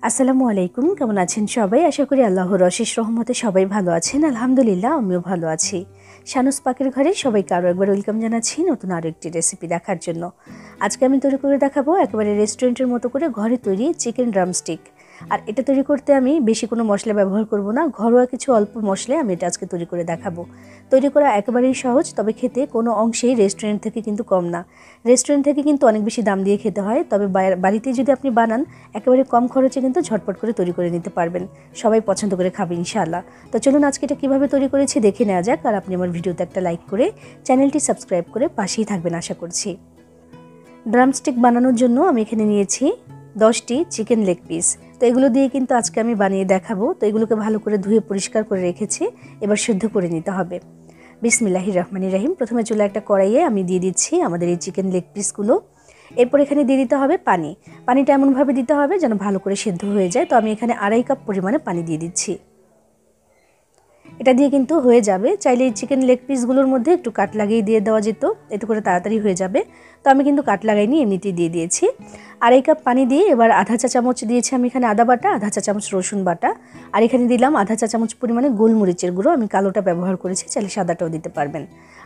আসসালামু আলাইকুম, কেমন আছেন সবাই? আশা করি আল্লাহর অশেষ রহমতে সবাই ভালো আছেন। আলহামদুলিল্লাহ, আমিও ভালো আছি। শানুস পাকের ঘরে সবাইকে আরও একবার ওয়েলকাম জানাচ্ছি নতুন আরও একটি রেসিপি দেখার জন্য। আজকে আমি তৈরি করে দেখাবো একেবারে রেস্টুরেন্টের মতো করে ঘরে তৈরি চিকেন ড্রামস্টিক। আর এটা তৈরি করতে আমি বেশি কোনো মশলা ব্যবহার করব না, ঘরোয়া কিছু অল্প মশলায় আমি এটা আজকে তৈরি করে দেখাবো। তৈরি করা একেবারেই সহজ, তবে খেতে কোনো অংশেই রেস্টুরেন্ট থেকে কিন্তু কম না। রেস্টুরেন্ট থেকে কিন্তু অনেক বেশি দাম দিয়ে খেতে হয়, তবে বাড়িতে যদি আপনি বানান একেবারে কম খরচে কিন্তু ঝটপট করে তৈরি করে নিতে পারবেন। সবাই পছন্দ করে খাবে ইনশাআল্লাহ। তো চলুন আজকে এটা কীভাবে তৈরি করেছি দেখে নেওয়া যাক। আর আপনি আমার ভিডিওতে একটা লাইক করে চ্যানেলটি সাবস্ক্রাইব করে পাশেই থাকবেন আশা করছি। ড্রামস্টিক বানানোর জন্য আমি এখানে নিয়েছি 10টি চিকেন লেগ পিস। তো এগুলো দিয়ে কিন্তু আজকে আমি বানিয়ে দেখাবো। তো এগুলোকে ভালো করে ধুয়ে পরিষ্কার করে রেখেছি, এবার সিদ্ধ করে নিতে হবে। বিসমিল্লাহির রহমানির রহিম। প্রথমে চুলা একটা কড়াইয়ে আমি দিয়ে দিচ্ছি আমাদের এই চিকেন লেগ পিসগুলো। এরপর এখানে দিয়ে দিতে হবে পানি। পানিটা এমনভাবে দিতে হবে যেন ভালো করে সিদ্ধ হয়ে যায়। তো আমি এখানে 2.5 কাপ পরিমাণে পানি দিয়ে দিচ্ছি। এটা দিয়ে কিন্তু হয়ে যাবে। চাইলে এই চিকেন লেগ পিসগুলোর মধ্যে একটু কাট লাগিয়ে দিয়ে দেওয়া যেত, এতে করে তাড়াতাড়ি হয়ে যাবে। তো আমি কিন্তু কাট লাগাইনি, এমনিতেই দিয়ে দিয়েছি। 2.5 কাপ পানি দিয়ে এবার আধা চা চামচ দিয়েছি আমি এখানে আদা বাটা, আধা চা চামচ রসুন বাটা, আর এখানে দিলাম আধা চা চামচ পরিমাণে গোলমরিচের গুঁড়ো। আমি কালোটা ব্যবহার করেছি, চাইলে সাদাটাও দিতে পারবেন।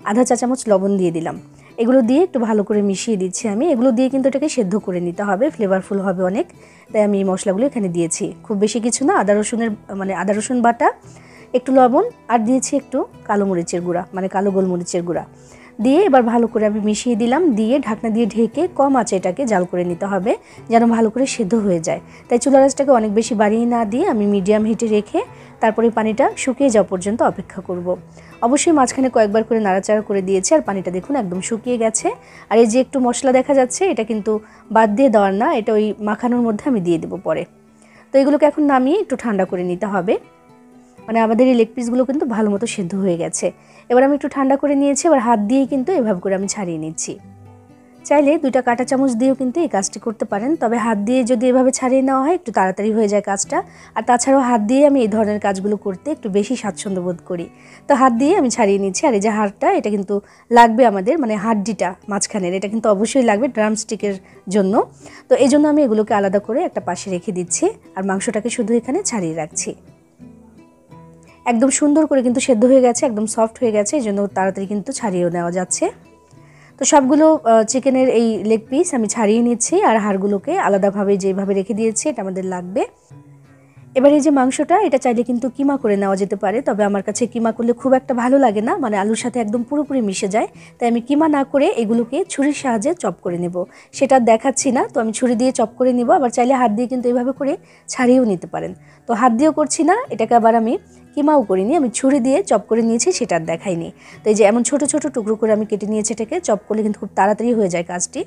আধা চা চামচ লবণ দিয়ে দিলাম। এগুলো দিয়ে একটু ভালো করে মিশিয়ে দিচ্ছি আমি। এগুলো দিয়ে কিন্তু এটাকে সেদ্ধ করে নিতে হবে, ফ্লেভারফুল হবে অনেক। তাই আমি এই মশলাগুলো এখানে দিয়েছি, খুব বেশি কিছু না। আদা রসুন বাটা, একটু লবণ, আর দিয়েছি একটু কালো মরিচের গুঁড়া, মানে কালো গোলমরিচের গুঁড়া দিয়ে এবার ভালো করে আমি মিশিয়ে দিলাম। দিয়ে ঢাকনা দিয়ে ঢেকে কম আঁচে এটাকে জাল করে নিতে হবে যেন ভালো করে সেদ্ধ হয়ে যায়। তাই চুলার আঁচটাকে অনেক বেশি বাড়িয়ে না দিয়ে আমি মিডিয়াম হিটে রেখে তারপরে পানিটা শুকিয়ে যাওয়া পর্যন্ত অপেক্ষা করব। অবশ্যই মাঝখানে কয়েকবার করে নাড়াচাড়া করে দিয়েছি, আর পানিটা দেখুন একদম শুকিয়ে গেছে। আর এই যে একটু মশলা দেখা যাচ্ছে, এটা কিন্তু বাদ দিয়ে দেওয়ার না, এটা ওই মাখানোর মধ্যে আমি দিয়ে দেবো পরে। তো এগুলোকে এখন নামিয়ে একটু ঠান্ডা করে নিতে হবে। মানে আমাদের এই লেগ পিসগুলো কিন্তু ভালো মতো সেদ্ধ হয়ে গেছে। এবার আমি একটু ঠান্ডা করে নিয়েছি, এবার হাত দিয়েই কিন্তু এভাবে করে আমি ছাড়িয়ে নিচ্ছি। চাইলে 2টা কাঁটা চামচ দিয়েও কিন্তু এই কাজটি করতে পারেন, তবে হাত দিয়ে যদি এভাবে ছাড়িয়ে নেওয়া হয় একটু তাড়াতাড়ি হয়ে যায় কাজটা। আর তাছাড়াও হাত দিয়ে আমি এই ধরনের কাজগুলো করতে একটু বেশি স্বাচ্ছন্দ্য বোধ করি। তো হাত দিয়ে আমি ছাড়িয়ে নিচ্ছি। আর এই যে হাড়টা, এটা কিন্তু লাগবে আমাদের, মানে হাড্ডিটা মাঝখানের, এটা কিন্তু অবশ্যই লাগবে ড্রামস্টিকের জন্য। তো এই জন্য আমি এগুলোকে আলাদা করে একটা পাশে রেখে দিচ্ছি, আর মাংসটাকে শুধু এখানে ছাড়িয়ে রাখছি। একদম সুন্দর করে কিন্তু সেদ্ধ হয়ে গেছে, একদম সফট হয়ে গেছে, এই জন্য তাড়াতাড়ি কিন্তু ছাড়িয়েও নেওয়া যাচ্ছে। তো সবগুলো চিকেনের এই লেগ পিস আমি ছাড়িয়ে নিচ্ছি, আর হাড়গুলোকে আলাদাভাবে যেভাবে রেখে দিয়েছি এটা আমাদের লাগবে। এবার এই যে মাংসটা, এটা চাইলে কিন্তু কিমা করে নেওয়া যেতে পারে, তবে আমার কাছে কিমা করলে খুব একটা ভালো লাগে না, মানে আলুর সাথে একদম পুরোপুরি মিশে যায়। তাই আমি কিমা না করে এগুলোকে ছুরির সাহায্যে চপ করে নেব। সেটা দেখাচ্ছি না, তো আমি ছুরি দিয়ে চপ করে নিব। আবার চাইলে হাত দিয়ে কিন্তু এইভাবে করে ছাড়িয়েও নিতে পারেন। তো হাত দিয়েও করছি না, এটাকে আবার আমি কিমাও করিনি, আমি ছুরি দিয়ে চপ করে নিয়েছি, সেটা আর দেখাইনি। তো এই যে এমন ছোট ছোট টুকরো করে আমি কেটে নিয়েছি, এটাকে চপ করলে কিন্তু খুব তাড়াতাড়ি হয়ে যায় কাজটি।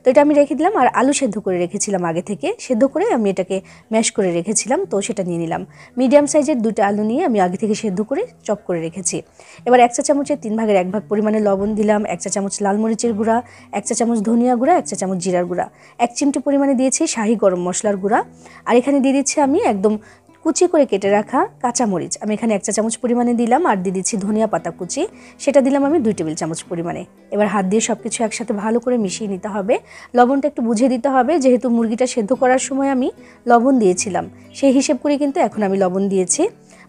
তো এটা আমি রেখে দিলাম। আর আলু সেদ্ধ করে রেখেছিলাম, আগে থেকে সেদ্ধ করে আমি এটাকে ম্যাশ করে রেখেছিলাম, তো সেটা নিয়ে নিলাম। মিডিয়াম সাইজের 2টা আলু নিয়ে আমি আগে থেকে সেদ্ধ করে চপ করে রেখেছি। এবার 1 চা চামচের 3 ভাগের 1 ভাগ পরিমাণে লবণ দিলাম, 1 চা চামচ লাল মরিচের গুঁড়া, 1 চা চামচ ধনিয়া গুঁড়া, 1 চা চামচ জিরার গুঁড়া, 1 চিমটি পরিমাণে দিয়েছি শাহি গরম মশলার গুঁড়া। আর এখানে দিয়ে দিচ্ছি আমি একদম কুচি করে কেটে রাখা কাঁচামরিচ, আমি এখানে 1 চা চামচ পরিমাণে দিলাম। আর দিয়ে দিচ্ছি ধনিয়া পাতা কুচি, সেটা দিলাম আমি 2 টেবিল চামচ পরিমাণে। এবার হাত দিয়ে সব কিছু একসাথে ভালো করে মিশিয়ে নিতে হবে। লবণটা একটু বুঝে দিতে হবে, যেহেতু মুরগিটা সেদ্ধ করার সময় আমি লবণ দিয়েছিলাম, সেই হিসেব করে কিন্তু এখন আমি লবণ দিয়েছি।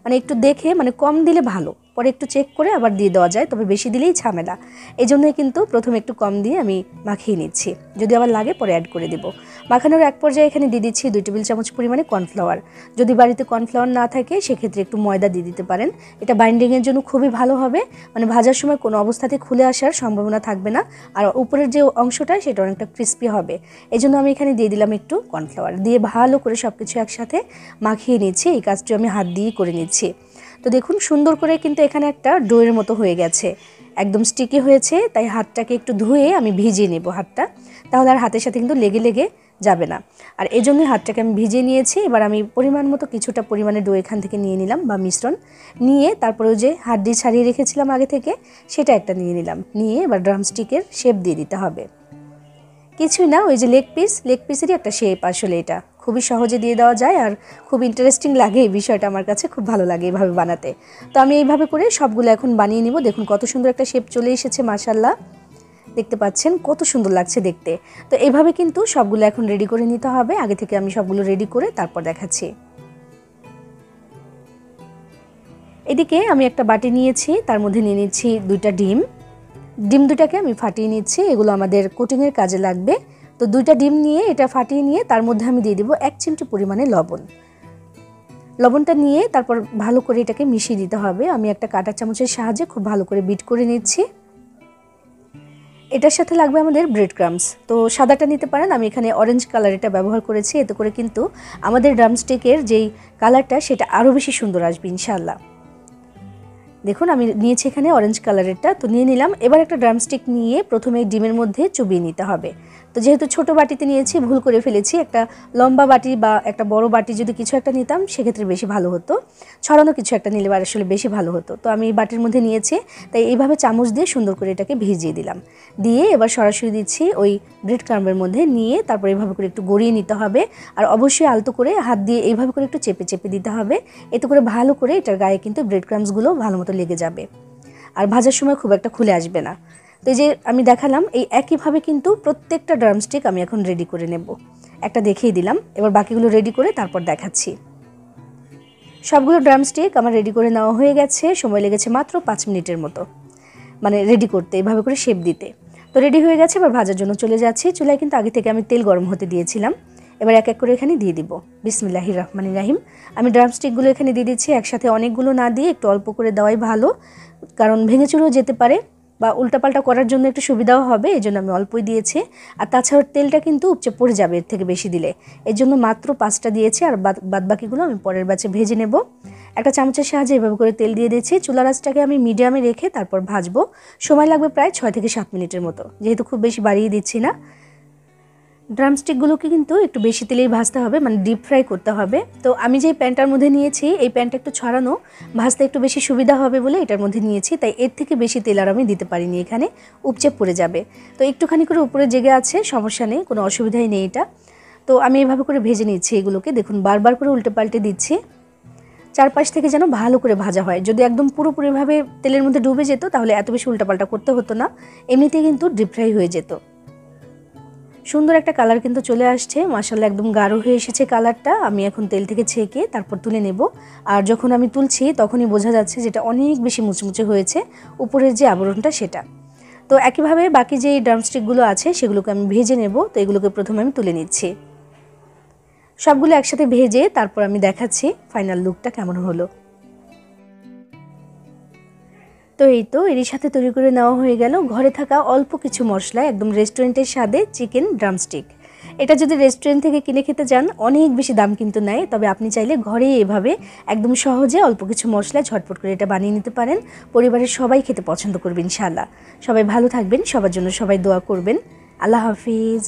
মানে একটু দেখে, মানে কম দিলে ভালো, পরে একটু চেক করে আবার দিয়ে দেওয়া যায়, তবে বেশি দিলেই ঝামেলা। এই জন্যই কিন্তু প্রথমে একটু কম দিয়ে আমি মাখিয়ে নিচ্ছি, যদি আবার লাগে পরে অ্যাড করে দেব। মাখানোর এক পর্যায়ে এখানে দিয়ে দিচ্ছি 2 টেবিল চামচ পরিমাণে কর্নফ্লাওয়ার। যদি বাড়িতে কর্নফ্লাওয়ার না থাকে সেক্ষেত্রে একটু ময়দা দিয়ে দিতে পারেন, এটা বাইন্ডিংয়ের জন্য খুবই ভালো হবে। মানে ভাজার সময় কোনো অবস্থাতে খুলে আসার সম্ভাবনা থাকবে না, আর উপরের যে অংশটা সেটা অনেকটা ক্রিস্পি হবে। এই জন্য আমি এখানে দিয়ে দিলাম একটু কর্নফ্লাওয়ার, দিয়ে ভালো করে সব কিছু একসাথে মাখিয়ে নিচ্ছি। এই কাজটি আমি হাত দিয়েই করে নিচ্ছি। তো দেখুন সুন্দর করে কিন্তু এখানে একটা ডোয়ের মতো হয়ে গেছে, একদম স্টিকি হয়েছে। তাই হাতটাকে একটু ধুয়ে আমি ভিজিয়ে নেব হাতটা, তাহলে আর হাতের সাথে কিন্তু লেগে লেগে যাবে না। আর এই জন্যই হাতটাকে আমি ভিজিয়ে নিয়েছি। এবার আমি পরিমাণ মতো কিছুটা পরিমাণে ডো এখান থেকে নিয়ে নিলাম, বা মিশ্রণ নিয়ে তারপরেও যে হাড্ডি ছাড়িয়ে রেখেছিলাম আগে থেকে, সেটা একটা নিয়ে নিলাম। নিয়ে এবার ড্রামস্টিকের শেপ দিয়ে দিতে হবে। কিছুই না, ওই যে লেগ পিসেরই একটা শেপ। আসলে এটা খুবই সহজে দিয়ে দেওয়া যায়, আর খুব ইন্টারেস্টিং লাগে এই বিষয়টা, আমার কাছে খুব ভালো লাগে এইভাবে বানাতে। তো আমি এইভাবে করে সবগুলো এখন বানিয়ে নিব। দেখুন কত সুন্দর একটা শেপ চলে এসেছে, মাশাআল্লাহ। দেখতে পাচ্ছেন কত সুন্দর লাগছে দেখতে। তো এইভাবে কিন্তু সবগুলো এখন রেডি করে নিতে হবে। আগে থেকে আমি সবগুলো রেডি করে তারপর দেখাচ্ছি। এদিকে আমি একটা বাটি নিয়েছি, তার মধ্যে নিয়ে নিচ্ছি 2টা ডিম। ডিম দুটাকে আমি ফাটিয়ে নিচ্ছি, এগুলো আমাদের কোটিংয়ের কাজে লাগবে। তো 2টা ডিম নিয়ে এটা ফাটিয়ে নিয়ে তার মধ্যে আমি দিয়ে দিব 1 চিমটি পরিমাণে লবণ। লবণটা নিয়ে তারপর ভালো করে এটাকে মিশিয়ে দিতে হবে। আমি একটা কাঁটা চামচের সাহায্যে খুব ভালো করে বিট করে নিচ্ছি। এটার সাথে লাগবে আমাদের ব্রেড ক্রাম্বস। তো সাদাটা নিতে পারেন, আমি এখানে অরেঞ্জ কালার এটা ব্যবহার করেছি। এতে করে কিন্তু আমাদের ড্রামস্টিকের যেই কালারটা সেটা আরও বেশি সুন্দর আসবে ইনশাআল্লাহ। দেখুন আমি নিয়েছি এখানে অরেঞ্জ কালারেরটা, তো নিয়ে নিলাম। এবার একটা ড্রামস্টিক নিয়ে প্রথমে ডিমের মধ্যে চুবিয়ে নিতে হবে। তো যেহেতু ছোট বাটিতে নিয়েছি ভুল করে ফেলেছি, একটা লম্বা বাটি বা একটা বড় বাটি যদি কিছু একটা নিতাম সেক্ষেত্রে বেশি ভালো হতো, ছড়ানো কিছু একটা নিলে আসলে বেশি ভালো হতো। তো আমি বাটির মধ্যে নিয়েছি, তাই এইভাবে চামচ দিয়ে সুন্দর করে এটাকে ভিজিয়ে দিলাম। দিয়ে এবার সরাসরি দিচ্ছি ওই ব্রেড ক্রাম্বের মধ্যে, নিয়ে তারপর এইভাবে করে একটু গড়িয়ে নিতে হবে। আর অবশ্যই আলতো করে হাত দিয়ে এইভাবে করে একটু চেপে চেপে দিতে হবে। এতে করে ভালো করে এটার গায়ে কিন্তু ব্রেড ক্রাম্বসগুলো ভালো মতো লেগে যাবে, আর ভাজার সময় খুব একটা খুলে আসবে না। তো এই যে আমি দেখালাম, এই একইভাবে কিন্তু প্রত্যেকটা ড্রামস্টিক আমি এখন রেডি করে নেব। একটা দেখিয়ে দিলাম, এবার বাকিগুলো রেডি করে তারপর দেখাচ্ছি। সবগুলো ড্রামস্টিক আমার রেডি করে নেওয়া হয়ে গেছে, সময় লেগেছে মাত্র 5 মিনিটের মতো, মানে রেডি করতে, এভাবে করে শেপ দিতে। তো রেডি হয়ে গেছে, এবার ভাজার জন্য চলে যাচ্ছি। চুলায় কিন্তু আগে থেকে আমি তেল গরম হতে দিয়েছিলাম। এবার এক এক করে এখানে দিয়ে দিব। বিসমিল্লাহির রহমানির রহিম। আমি ড্রামস্টিকগুলো এখানে দিয়ে দিচ্ছি, একসাথে অনেকগুলো না দিয়ে একটু অল্প করে দেওয়াই ভালো, কারণ ভেঙে চুরেও যেতে পারে বা উল্টাপাল্টা করার জন্য একটু সুবিধাও হবে, এই জন্য আমি অল্পই দিয়েছি। আর তাছাড়া তেলটা কিন্তু উপচে পড়ে যাবে এর থেকে বেশি দিলে, এর জন্য মাত্র 5টা দিয়েছি। আর বাদ বাকিগুলো আমি পরের ব্যাচে ভেজে নেব। একটা চামচের সাহায্যে এভাবে করে তেল দিয়ে দিয়েছি। চুলার আঁচটাকে আমি মিডিয়ামে রেখে তারপর ভাজবো। সময় লাগবে প্রায় 6 থেকে 7 মিনিটের মতো, যেহেতু খুব বেশি বাড়িয়ে দিচ্ছি না। ড্রামস্টিকগুলোকে কিন্তু একটু বেশি তেলেই ভাজতে হবে, মানে ডিপ ফ্রাই করতে হবে। তো আমি যেই প্যানটার মধ্যে নিয়েছি, এই প্যানটা একটু ছড়ানো, ভাজতে একটু বেশি সুবিধা হবে বলে এটার মধ্যে নিয়েছি, তাই এর থেকে বেশি তেল আর আমি দিতে পারিনি, এখানে উপচে পড়ে যাবে। তো একটুখানি করে উপরে জেগে আছে, সমস্যা নেই, কোনো অসুবিধাই নেই এটা। তো আমি এভাবে করে ভেজে নিচ্ছি এগুলোকে, দেখুন বারবার করে উল্টে পাল্টে দিচ্ছি, চারপাশ থেকে যেন ভালো করে ভাজা হয়। যদি একদম পুরোপুরিভাবে তেলের মধ্যে ডুবে যেত তাহলে এত বেশি উল্টাপাল্টা করতে হতো না, এমনিতেই কিন্তু ডিপ ফ্রাই হয়ে যেত। সুন্দর একটা কালার কিন্তু চলে আসছে, মাশাআল্লাহ একদম গাঢ় হয়ে এসেছে কালারটা। আমি এখন তেল থেকে ছেঁকে তারপর তুলে নেব। আর যখন আমি তুলছি তখনই বোঝা যাচ্ছে যেটা অনেক বেশি মুচমুচে হয়েছে, উপরের যে আবরণটা সেটা। তো একইভাবে বাকি যে ড্রামস্টিকগুলো আছে সেগুলোকে আমি ভেজে নেব। তো এগুলোকে প্রথমে আমি তুলে নিচ্ছি, সবগুলো একসাথে ভেজে তারপর আমি দেখাচ্ছি ফাইনাল লুকটা কেমন হলো। তো এই তো এরই সাথে তৈরি করে নেওয়া হয়ে গেল ঘরে থাকা অল্প কিছু মশলা, একদম রেস্টুরেন্টের স্বাদে চিকেন ড্রামস্টিক। এটা যদি রেস্টুরেন্ট থেকে কিনে খেতে যান অনেক বেশি দাম কিন্তু নেয়, তবে আপনি চাইলে ঘরেই এভাবে একদম সহজে অল্প কিছু মশলা ঝটপট করে এটা বানিয়ে নিতে পারেন। পরিবারের সবাই খেতে পছন্দ করবেন ইনশাআল্লাহ। সবাই ভালো থাকবেন, সবার জন্য সবাই দোয়া করবেন। আল্লাহ হাফিজ।